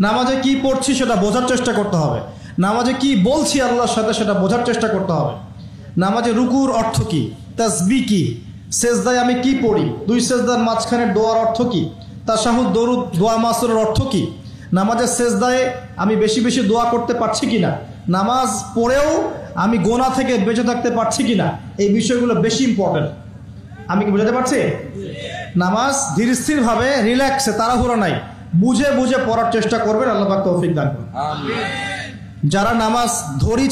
নামাজে কি পড়ছি সেটা বোঝার চেষ্টা করতে হবে, নামাজে কি বলছি আল্লাহর সাথে সেটা বোঝার চেষ্টা করতে হবে, নামাজে রুকুর অর্থ কি, তাসবিহ কি, সেজদায় আমি কি পড়ি, দুই সেজদার মাঝখানে দোয়ার অর্থ কি, তাশাহুদ দরুদ দোয়া মাসুরের অর্থ কি, নামাজের সেজদায় আমি বেশি বেশি দোয়া করতে পারছি কিনা, নামাজ পড়েও আমি গোনা থেকে বেঁচে থাকতে পারছি কিনা, এই বিষয়গুলো বেশি ইম্পর্টেন্ট। আমি কি বোঝাতে পারছি? নামাজ ধীর স্থিরভাবে রিল্যাক্সে, তাড়াহুড়ো নাই, বুঝে বুঝে পড়ার চেষ্টা করবেন। আল্লাহ পাক তৌফিক দান করুন। যারা নামাজ ধরি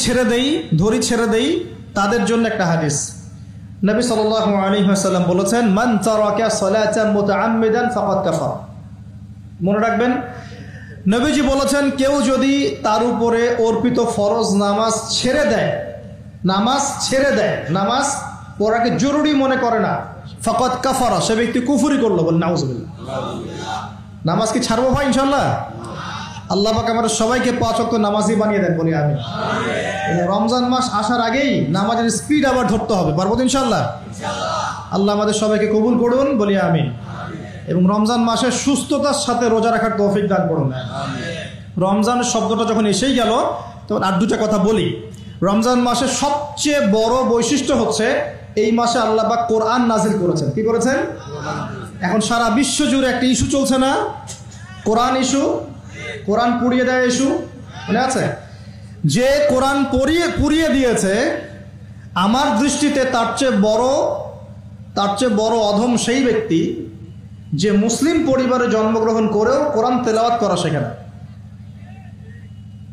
ছেড়ে দেই তাদের জন্য একটা হাদিস, নবী সাল্লাল্লাহু আলাইহি ওয়াসাল্লাম বলেছেন, মান তারাকা সালাতান মুতাআম্মিদান ফাকাদ কাফার। মনে রাখবেন, নবীজি বলেছেন, কেউ যদি তার উপরে অর্পিত ফরজ নামাজ ছেড়ে দেয়, নামাজ পড়াকে জরুরি মনে করে না, ফাকাদ কাফারা, সে ব্যক্তি কুফরি করলো। বল নাউজুবিল্লাহ। নামাজ কি ছাড়বো ভাই? ইনশাআল্লাহ। আল্লাহ পাক আমাদের সবাইকে 5 ওয়াক্ত নামাজি বানিয়ে দেন, বলি আমিন। রমজান মাস আসার আগেই নামাজের স্পিড আবার ধরতে হবে, পারবো তো ইনশাআল্লাহ? আল্লাহ আমাদের সবাইকে কবুল করুন, বলি আমিন। এবং রমজান মাসে সুস্থতার সাথে রোজা রাখার তৌফিক দান করুন। রমজান শব্দটা যখন এসেই গেল, তখন আর দুটা কথা বলি। রমজান মাসের সবচেয়ে বড় বৈশিষ্ট্য হচ্ছে এই মাসে আল্লাহ পাক কোরআন নাজিল করেছেন। কি করেছেন? এখন সারা বিশ্ব জুড়ে একটা ইস্যু চলছে না, কোরআন ইস্যু, কোরআন পুড়িয়ে দেয় ইস্যু, মনে আছে? যে কোরআন পুড়িয়ে দিয়েছে, আমার দৃষ্টিতে তার চেয়ে বড় অধম সেই ব্যক্তি যে মুসলিম পরিবারে জন্মগ্রহণ করেও কোরআন তেলাওয়াত করা শেখে না।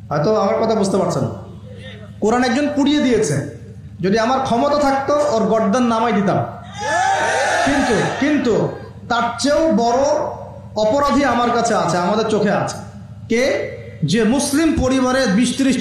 হয়তো আমার কথা বুঝতে পারছেন। কোরআন একজন পুড়িয়ে দিয়েছে, যদি আমার ক্ষমতা থাকতো ওর গর্দান নামাই দিতাম, কিন্তু তার চেয়েও বড় অপরাধী আমার কাছে আছে, আমাদের চোখে আছে। কে? যে মুসলিম পরিবারে 20-30